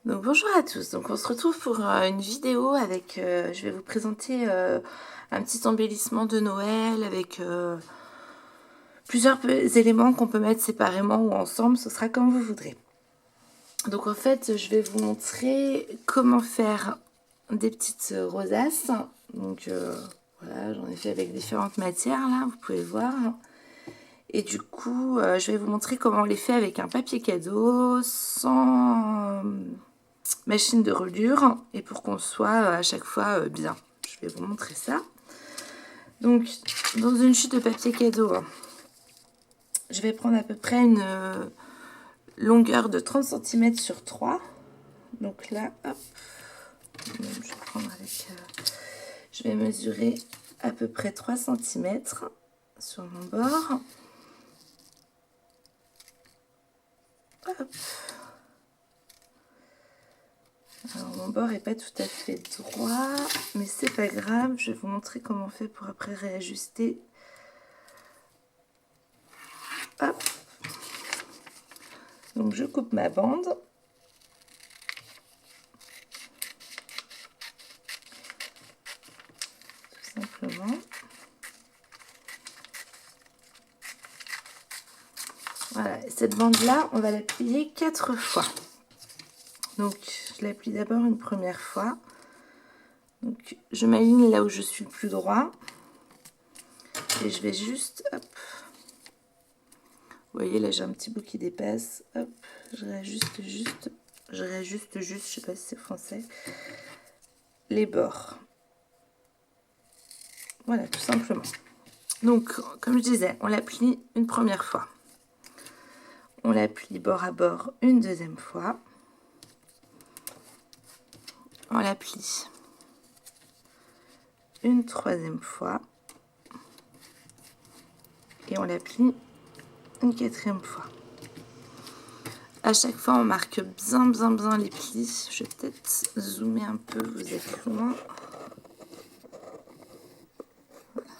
Donc bonjour à tous, donc on se retrouve pour une vidéo avec, je vais vous présenter un petit embellissement de Noël avec plusieurs éléments qu'on peut mettre séparément ou ensemble, ce sera comme vous voudrez. Donc en fait je vais vous montrer comment faire des petites rosaces, donc voilà, j'en ai fait avec différentes matières là, vous pouvez voir. Et du coup je vais vous montrer comment on les fait avec un papier cadeau, sans machine de reliure et pour qu'on soit à chaque fois bien. Je vais vous montrer ça. Donc dans une chute de papier cadeau, je vais prendre à peu près une longueur de 30 cm sur 3. Donc là, hop, je vais prendre avec, je vais mesurer à peu près 3 cm sur mon bord. Hop. Alors mon bord est pas tout à fait droit, mais c'est pas grave, je vais vous montrer comment on fait pour après réajuster. Hop. Donc je coupe ma bande. Tout simplement. Voilà, cette bande là, on va la plier 4 fois. Donc je la plie d'abord une première fois. Donc je m'aligne là où je suis le plus droit. Et je vais juste, hop. Vous voyez là j'ai un petit bout qui dépasse. Hop, je réajuste juste, je sais pas si c'est français, les bords. Voilà, tout simplement. Donc comme je disais, on la plie une première fois. On la plie bord à bord une deuxième fois. On la plie une troisième fois. Et on la plie une quatrième fois. À chaque fois, on marque bien les plis. Je vais peut-être zoomer un peu, vous êtes loin. Voilà.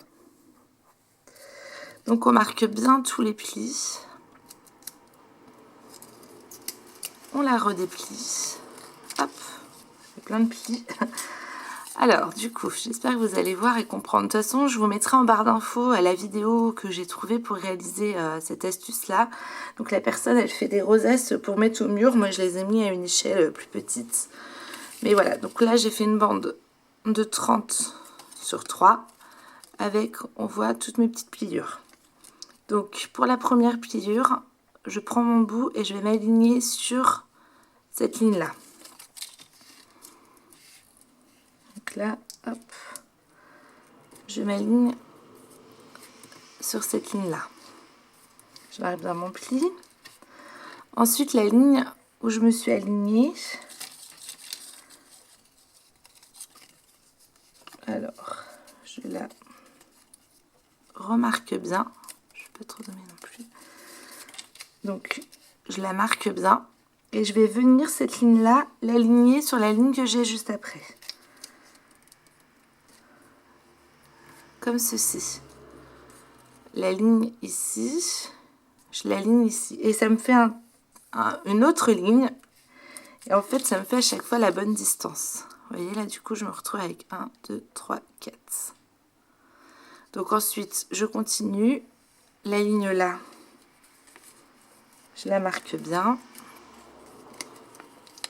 Donc on marque bien tous les plis. On la redéplie. Hop, plein de plis. Alors, du coup, j'espère que vous allez voir et comprendre. De toute façon, je vous mettrai en barre d'infos la vidéo que j'ai trouvée pour réaliser cette astuce-là. Donc, la personne, elle fait des rosaces pour mettre au mur. Moi, je les ai mis à une échelle plus petite. Mais voilà, donc là, j'ai fait une bande de 30 sur 3 avec, on voit, toutes mes petites pliures. Donc, pour la première pliure, je prends mon bout et je vais m'aligner sur cette ligne-là. Donc là, hop, je m'aligne sur cette ligne-là. Je marque bien mon pli. Ensuite, la ligne où je me suis alignée. Alors, je la remarque bien. Je ne vais pas trop donner non plus. Donc, je la marque bien. Et je vais venir cette ligne-là, l'aligner sur la ligne que j'ai juste après. Comme ceci. La ligne ici, je l'aligne ici. Et ça me fait une autre ligne. Et en fait, ça me fait à chaque fois la bonne distance. Vous voyez, là, du coup, je me retrouve avec 1, 2, 3, 4. Donc ensuite, je continue. La ligne là, je la marque bien.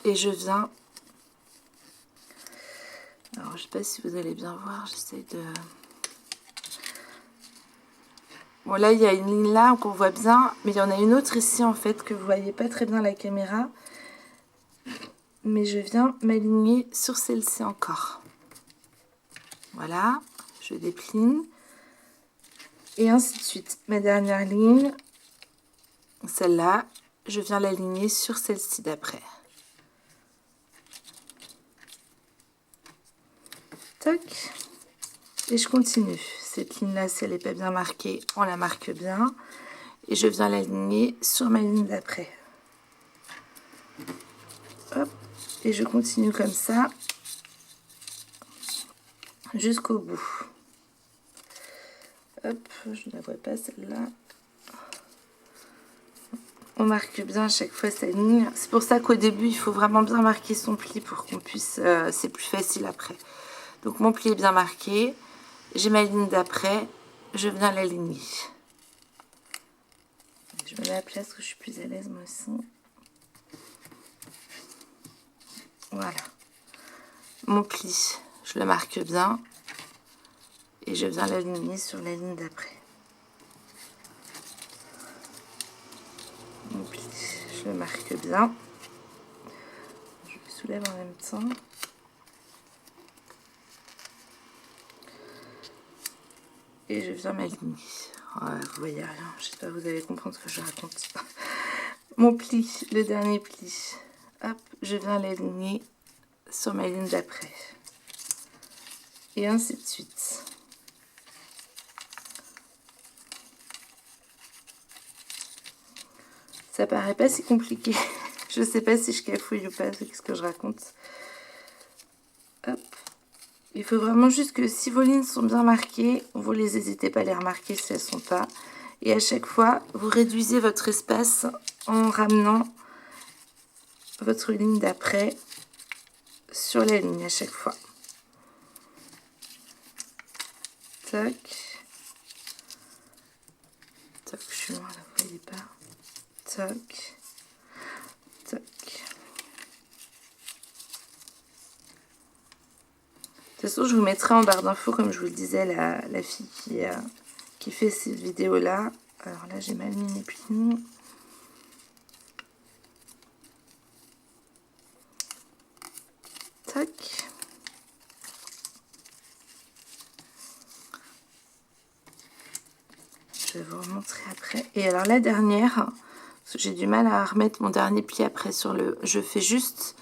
Et je viens... Alors, je ne sais pas si vous allez bien voir, j'essaie de... Bon, là, il y a une ligne là qu'on voit bien, mais il y en a une autre ici, en fait, que vous ne voyez pas très bien à la caméra. Mais je viens m'aligner sur celle-ci encore. Voilà, je déplie. Et ainsi de suite. Ma dernière ligne, celle-là, je viens l'aligner sur celle-ci d'après. Toc. Et je continue. Cette ligne-là, si elle n'est pas bien marquée, on la marque bien. Et je viens l'aligner sur ma ligne d'après. Hop. Et je continue comme ça jusqu'au bout. Hop, je ne la vois pas celle-là. on marque bien à chaque fois sa ligne. C'est pour ça qu'au début, il faut vraiment bien marquer son pli pour qu'on puisse... c'est plus facile après. Donc mon pli est bien marqué. J'ai ma ligne d'après. Je viens l'aligner. Je me mets à la place que je suis plus à l'aise moi aussi. Voilà. Mon pli, je le marque bien. Et je viens l'aligner sur la ligne d'après. Mon pli, je le marque bien. Je le soulève en même temps. Et je viens m'aligner. Ouais, vous voyez rien, j'espère que vous allez comprendre ce que je raconte. Mon pli, le dernier pli. Hop, je viens l'aligner sur ma ligne d'après. Et ainsi de suite. Ça paraît pas si compliqué. Je sais pas si je cafouille ou pas avec ce que je raconte. Hop. Il faut vraiment juste que si vos lignes sont bien marquées, vous les hésitez pas à les remarquer si elles sont pas. Et à chaque fois, vous réduisez votre espace en ramenant votre ligne d'après sur la ligne à chaque fois. Tac. Tac, je suis loin là, vous voyez pas. Tac. Tac. De toute façon, je vous mettrai en barre d'infos, comme je vous le disais, la fille qui fait ces vidéos-là. Alors là, j'ai mal mis mes plis. Tac. Je vais vous remontrer après. Et alors la dernière, j'ai du mal à remettre mon dernier pli après sur le... Je fais juste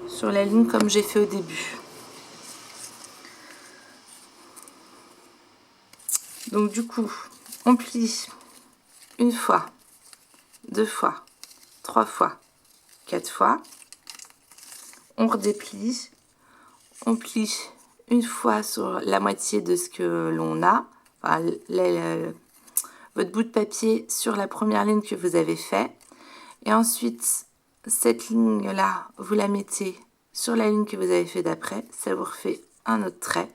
sur la ligne comme j'ai fait au début. Donc du coup, on plie une fois, 2 fois, 3 fois, 4 fois. On redéplie. On plie une fois sur la moitié de ce que l'on a. Enfin, votre bout de papier sur la première ligne que vous avez fait. Et ensuite, cette ligne-là, vous la mettez sur la ligne que vous avez fait d'après. Ça vous refait un autre trait.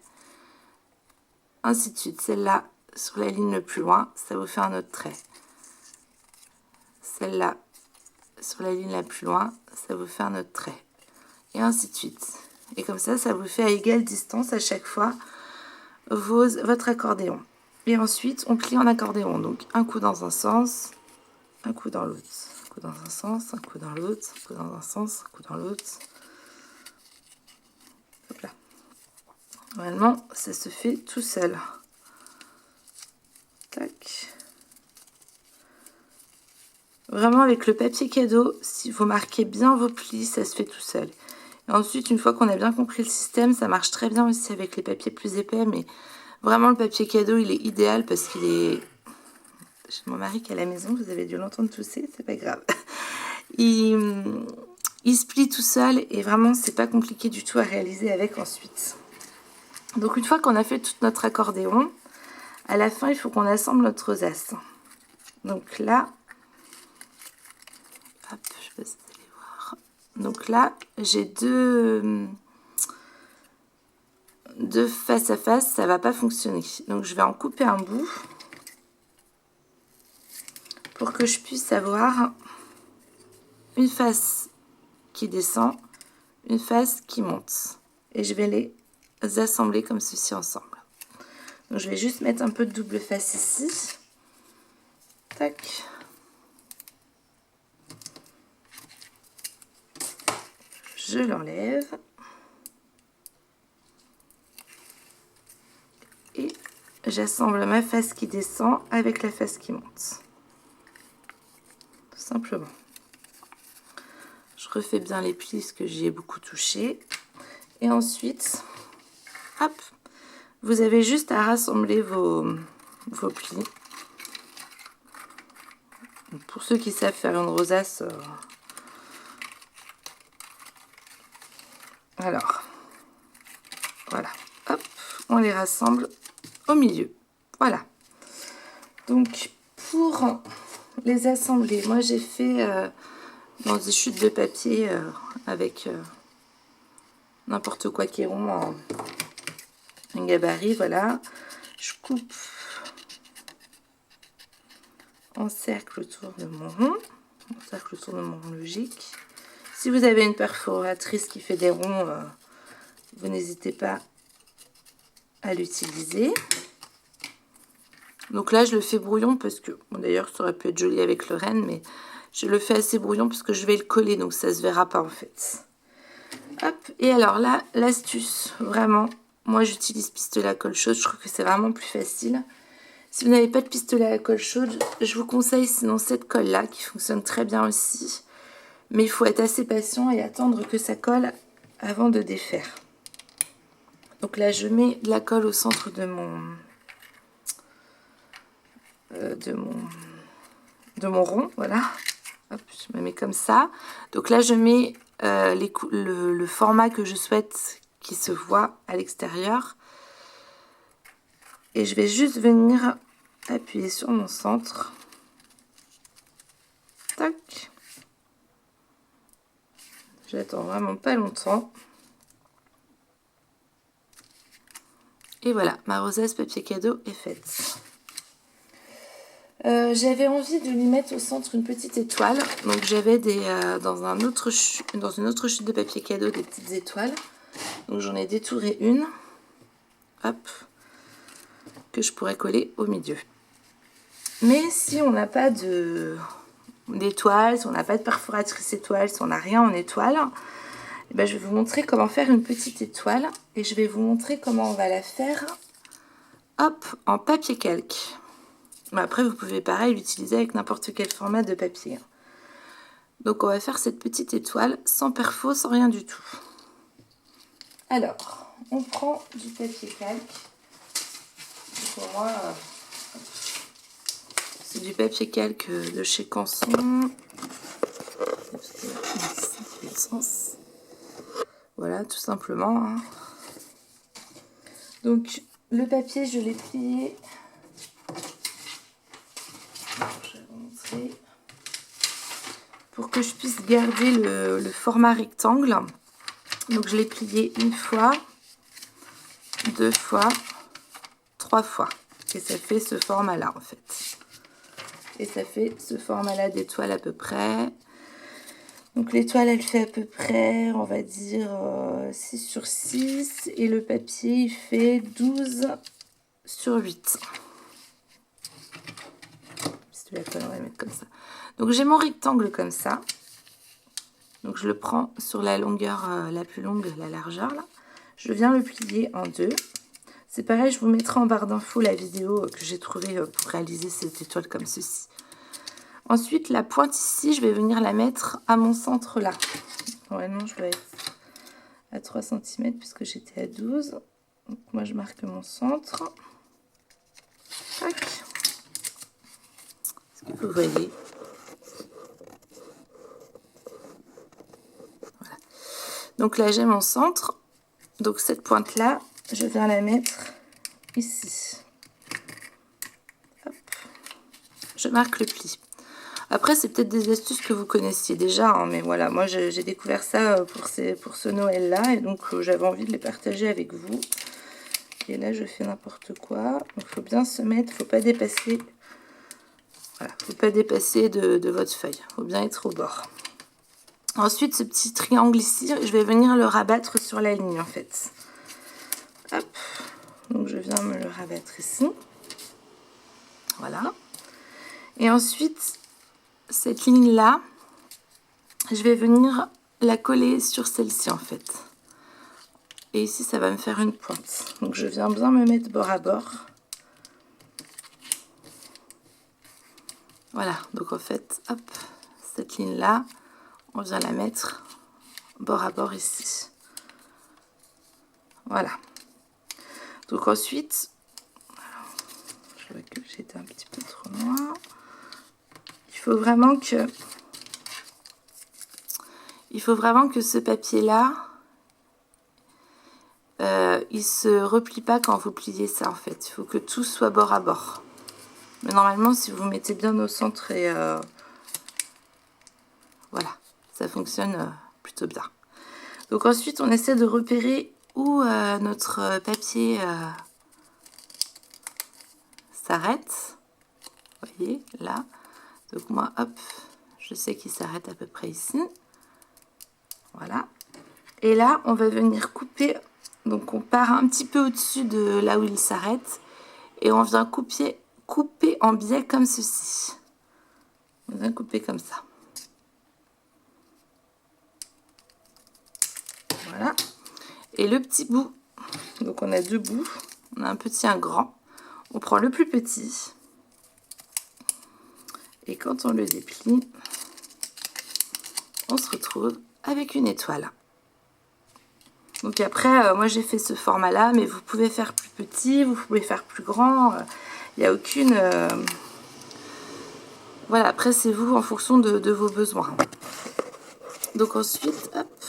Ainsi de suite. Celle-là, sur la ligne le plus loin, ça vous fait un autre trait. Celle-là, sur la ligne la plus loin, ça vous fait un autre trait. Et ainsi de suite. Et comme ça, ça vous fait à égale distance à chaque fois votre accordéon. Et ensuite, on plie en accordéon. Donc, un coup dans un sens, un coup dans l'autre. Un coup dans un sens, un coup dans l'autre, un coup dans un sens, un coup dans l'autre. Hop là. Normalement, ça se fait tout seul. Tac. Vraiment, avec le papier cadeau, si vous marquez bien vos plis, ça se fait tout seul. Et ensuite, une fois qu'on a bien compris le système, ça marche très bien aussi avec les papiers plus épais, mais vraiment le papier cadeau, il est idéal parce qu'il est... J'ai mon mari qui est à la maison, vous avez dû l'entendre tousser, c'est pas grave. Il se plie tout seul et vraiment, c'est pas compliqué du tout à réaliser avec ensuite. Donc une fois qu'on a fait tout notre accordéon, à la fin, il faut qu'on assemble notre rosace. Donc là, hop, je sais pas si vous allez voir. Donc là, j'ai deux face à face, ça va pas fonctionner. Donc je vais en couper un bout pour que je puisse avoir une face qui descend, une face qui monte. Et je vais les assembler comme ceci ensemble. Donc je vais juste mettre un peu de double face ici. Tac. Je l'enlève. Et j'assemble ma face qui descend avec la face qui monte. Tout simplement. Je refais bien les plis parce que j'y ai beaucoup touché. Et ensuite, hop, vous avez juste à rassembler vos plis. Pour ceux qui savent faire une rosace, alors, voilà, hop, on les rassemble au milieu. Voilà. Donc, pour les assembler. Moi j'ai fait dans des chutes de papier avec n'importe quoi qui est rond en un gabarit, voilà. Je coupe en cercle autour de mon rond, en cercle autour de mon rond logique. Si vous avez une perforatrice qui fait des ronds, vous n'hésitez pas à l'utiliser. Donc là, je le fais brouillon parce que, bon, d'ailleurs, ça aurait pu être joli avec le renne, mais je le fais assez brouillon parce que je vais le coller, donc ça se verra pas en fait. Hop, et alors là, l'astuce, vraiment, moi j'utilise pistolet à colle chaude, je trouve que c'est vraiment plus facile. Si vous n'avez pas de pistolet à colle chaude, je vous conseille sinon cette colle-là qui fonctionne très bien aussi. Mais il faut être assez patient et attendre que ça colle avant de défaire. Donc là, je mets de la colle au centre de mon rond, voilà. Hop, je me mets comme ça. Donc là, je mets le format que je souhaite qui se voit à l'extérieur. Et je vais juste venir appuyer sur mon centre. Tac. J'attends vraiment pas longtemps. Et voilà, ma rosace papier cadeau est faite. J'avais envie de lui mettre au centre une petite étoile. Donc j'avais dans une autre chute de papier cadeau des petites étoiles. Donc j'en ai détouré une. Hop. Que je pourrais coller au milieu. Mais si on n'a pas d'étoile, si on n'a pas de perforatrice étoile, si on n'a rien en étoile, eh ben je vais vous montrer comment faire une petite étoile. Et je vais vous montrer comment on va la faire, hop, en papier calque. Mais après, vous pouvez pareil l'utiliser avec n'importe quel format de papier. Donc on va faire cette petite étoile sans perfo, sans rien du tout. Alors, on prend du papier calque. Pour moi, c'est du papier calque de chez Canson. Voilà, tout simplement. Hein. Donc, le papier, je l'ai plié. Je vais vous montrer. Pour que je puisse garder le format rectangle. Donc, je l'ai plié une fois, 2 fois, 3 fois. Et ça fait ce format-là, en fait. Et ça fait ce format-là d'étoile à peu près. Donc l'étoile, elle fait à peu près, on va dire, 6 sur 6. Et le papier, il fait 12 sur 8. Si tu la colle, on va le mettre comme ça. Donc j'ai mon rectangle comme ça. Donc je le prends sur la longueur la plus longue, la largeur, là. Je viens le plier en deux. C'est pareil, je vous mettrai en barre d'infos la vidéo que j'ai trouvée pour réaliser cette étoile comme ceci. Ensuite, la pointe ici, je vais venir la mettre à mon centre là. Normalement, je dois être à 3 cm puisque j'étais à 12. Donc, moi, je marque mon centre. Tac. Est-ce que vous voyez? Voilà. Donc là, j'ai mon centre. Donc cette pointe-là, je viens la mettre ici. Hop. Je marque le pli. Après, c'est peut-être des astuces que vous connaissiez déjà, hein, mais voilà, moi j'ai découvert ça pour ce Noël-là, et donc j'avais envie de les partager avec vous. Et là, je fais n'importe quoi. Donc, il faut bien se mettre, il ne faut pas dépasser, voilà, faut pas dépasser de votre feuille. Il faut bien être au bord. Ensuite, ce petit triangle ici, je vais venir le rabattre sur la ligne, en fait. Hop, donc je viens me le rabattre ici. Voilà. Et ensuite, cette ligne-là, je vais venir la coller sur celle-ci, en fait. Et ici, ça va me faire une pointe. Donc, je viens bien me mettre bord à bord. Voilà, donc en fait, hop, cette ligne-là, on vient la mettre bord à bord ici. Voilà. Donc ensuite, je vois que j'étais un petit peu trop loin. Il faut vraiment que ce papier-là, il se replie pas quand vous pliez ça en fait. Il faut que tout soit bord à bord. Mais normalement, si vous mettez bien au centre et voilà, ça fonctionne plutôt bien. Donc ensuite, on essaie de repérer où notre papier s'arrête. Vous voyez, là. Donc moi, hop, je sais qu'il s'arrête à peu près ici. Voilà. Et là, on va venir couper. Donc on part un petit peu au-dessus de là où il s'arrête. Et on vient couper en biais comme ceci. On vient couper comme ça. Voilà. Et le petit bout, donc on a deux bouts. On a un petit et un grand. On prend le plus petit. Et quand on le déplie, on se retrouve avec une étoile. Donc après, moi j'ai fait ce format-là, mais vous pouvez faire plus petit, vous pouvez faire plus grand. Il n'y a aucune... Voilà, après c'est vous en fonction de vos besoins. Donc ensuite, hop.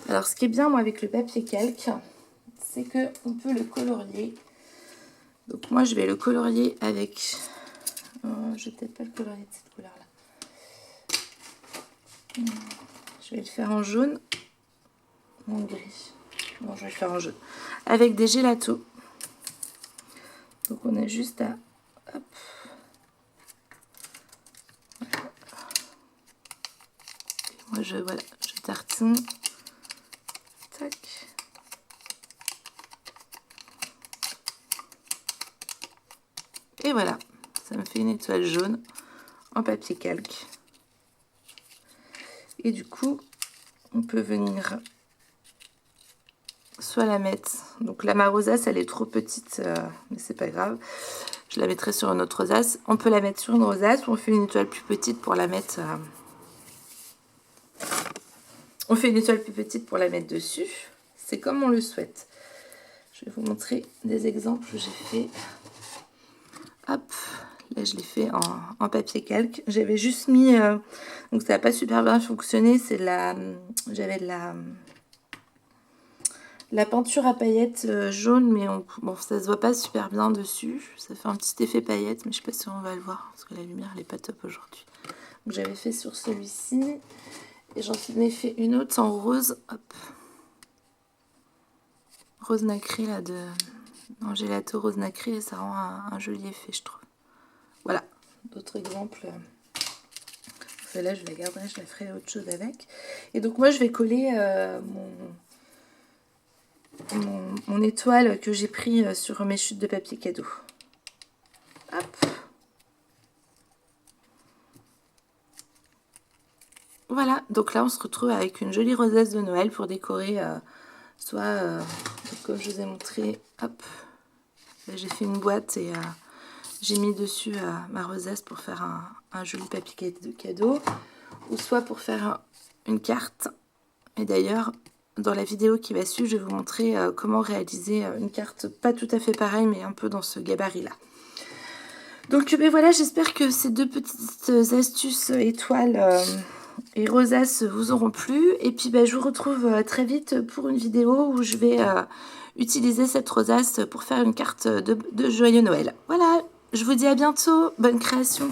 Alors ce qui est bien moi avec le papier calque, c'est qu'on peut le colorier. Donc moi je vais le colorier avec... je vais peut-être pas le colorier de cette couleur-là. Je vais le faire en jaune ou en gris. Bon, je vais le faire en jaune. Avec des gélatos. Donc on a juste à... Hop. Moi je tartine. Tac. Et voilà, ça me fait une étoile jaune en papier calque. Et du coup, on peut venir soit la mettre... Donc ma rosace, elle est trop petite, mais c'est pas grave. Je la mettrai sur une autre rosace. On peut la mettre sur une rosace ou on fait une étoile plus petite pour la mettre... On fait une étoile plus petite pour la mettre dessus. C'est comme on le souhaite. Je vais vous montrer des exemples que j'ai fait. Hop, là je l'ai fait en papier calque. J'avais juste mis... donc ça n'a pas super bien fonctionné. C'est j'avais de la peinture à paillettes jaune, mais bon, ça se voit pas super bien dessus. Ça fait un petit effet paillette, mais je sais pas si on va le voir, parce que la lumière elle est pas top aujourd'hui. Donc j'avais fait sur celui-ci. Et j'en ai fait une autre en rose. Hop. Rose nacré là en gélato rose nacré, et ça rend un joli effet, je trouve. Voilà, d'autres exemples. Celle-là, je la garderai, je la ferai autre chose avec. Et donc moi, je vais coller mon étoile que j'ai pris sur mes chutes de papier cadeau. Hop. Voilà, donc là, on se retrouve avec une jolie rosace de Noël pour décorer soit, comme je vous ai montré, hop, là j'ai fait une boîte et j'ai mis dessus ma rosace pour faire un joli papier cadeau, ou soit pour faire une carte. Et d'ailleurs, dans la vidéo qui va suivre, je vais vous montrer comment réaliser une carte pas tout à fait pareille, mais un peu dans ce gabarit-là. Donc ben voilà, j'espère que ces deux petites astuces étoiles et rosaces vous auront plu. Et puis ben, je vous retrouve très vite pour une vidéo où je vais utiliser cette rosace pour faire une carte de joyeux Noël. Voilà, je vous dis à bientôt, bonne création.